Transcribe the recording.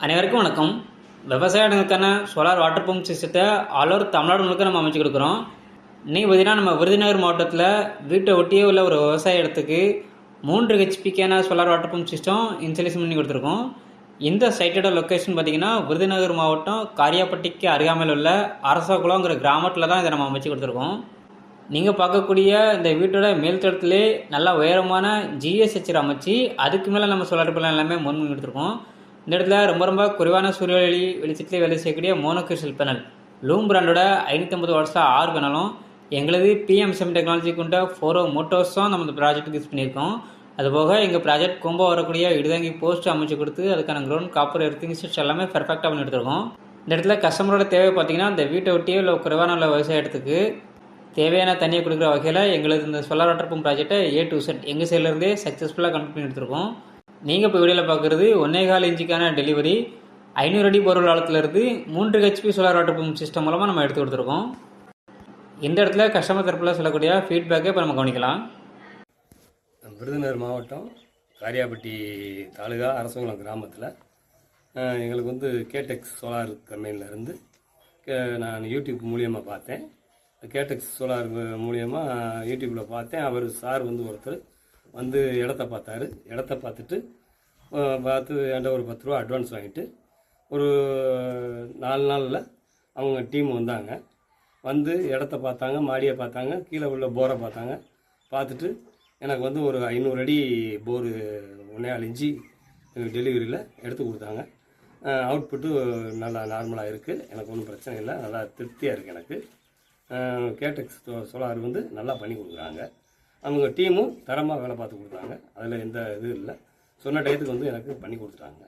அனைவருக்கும் வணக்கம். விவசாயிகளுக்கான சோலார் வாட்டர் பம்ப் சிஸ்டத்தை ஆல் ஓவர் தமிழ்நாடு முழுக்க நம்ம அமைச்சு கொடுக்குறோம். இன்றைக்கி பார்த்தீங்கன்னா நம்ம விருதுநகர் மாவட்டத்தில் வீட்டை ஒட்டியே உள்ள ஒரு விவசாய இடத்துக்கு 3 ஹெச்பிக்கான solar water pump system installation பண்ணி கொடுத்துருக்கோம். இந்த சைட்டோட லொக்கேஷன் பார்த்தீங்கன்னா விருதுநகர் மாவட்டம் காரியாப்பட்டிக்கு அருகாமையில் உள்ள அரசகுளங்கிற கிராமத்தில் தான் இதை நம்ம அமைச்சு கொடுத்துருக்கோம். நீங்கள் பார்க்கக்கூடிய இந்த வீட்டோட மேல் தளத்திலே நல்லா உயரமான ஜிஎஸ்ஹெச் அமைச்சு அதுக்கு மேலே நம்ம சோலார் பேனல் எல்லாமே மூணு பண்ணி கொடுத்துருக்கோம். இந்த இடத்துல ரொம்ப குறைவான சூரிய வெளிச்சத்திலே வேலை செய்யக்கூடிய மோனோகிறிஸ்டல் பேனல் லூம் பிராண்டோட 550 வாட்ஸில் 6 பேனலும் எங்களது பிஎம்7 டெக்னாலஜி கொண்ட 4 மோட்டர்ஸும் நம்ம இந்த ப்ராஜெக்ட்டுக்கு யூஸ் பண்ணியிருக்கோம். அதுபோக எங்கள் ப்ராஜெக்ட் கொம்போ வரக்கூடிய இடுதாங்கி போஸ்ட் அமைச்சு கொடுத்து அதுக்கான கிரவுண்ட் காப்பர் எர்த்திங் சிஸ்டம் எல்லாமே பெர்ஃபெக்டாக பண்ணி எடுத்துருக்கோம். இந்த இடத்துல கஸ்டமரோட தேவை பார்த்தீங்கன்னா இந்த வீட்டை ஒட்டியே உள்ள குறைவான உள்ள விவசாய இடத்துக்கு தேவையான தண்ணியை கொடுக்குற வகையில் எங்களது இந்த சோலார் வாட்டர் பம்ப் ப்ராஜெக்டை A to Z எங்கள் சைட்லேருந்தே சக்ஸஸ்ஃபுல்லாக கம்ப்ளீட் பண்ணி எடுத்துருக்கோம். நீங்கள் இப்போ வீடியோவில் பார்க்குறது 1.25 இன்ச்சுக்கான டெலிவரி 500 அடி போர் ஆழத்துலேருந்து 3 HP solar water pump system மூலமாக நம்ம எடுத்து கொடுத்துருக்கோம். இந்த இடத்துல கஸ்டமர் தரப்பில் சொல்லக்கூடிய ஃபீட்பேக்கை இப்போ நம்ம கவனிக்கலாம். விருதுநகர் மாவட்டம் காரியாப்பட்டி தாலுகா அரசகுளம் கிராமத்தில் எங்களுக்கு கேடெக்ஸ் சோலார் கம்பெனிலேருந்து நான் யூடியூப் மூலியமாக பார்த்தேன். கேடெக்ஸ் சோலார் மூலியமாக யூடியூப்பில் பார்த்தேன். அவர் சார் ஒருத்தர் இடத்த பார்த்தாரு. இடத்த பார்த்துட்டு என்கிட்ட ஒரு 10 ரூபா அட்வான்ஸ் வாங்கிட்டு ஒரு 4 நாளில் அவங்க டீம் வந்தாங்க. இடத்த பார்த்தாங்க, மாடியை பார்த்தாங்க, கீழே உள்ள போரை பார்த்தாங்க. பார்த்துட்டு எனக்கு ஒரு 500 அடி போர் 1.25 இன்ச்சு டெலிவரியில் எடுத்து கொடுத்தாங்க. அவுட்புட்டு நல்லா நார்மலாக இருக்குது. எனக்கு ஒன்றும் பிரச்சனை இல்லை, நல்லா திருப்தியாக இருக்குது. எனக்கு கேடெக்ஸ் சோலார் நல்லா பண்ணி கொடுக்குறாங்க. அவங்க டீமும் தரமாக வேலை பார்த்து கொடுத்தாங்க. அதில் எந்த இதுவும் இல்லை. சொன்ன டயத்துக்கு எனக்கு பண்ணி கொடுத்துட்டாங்க.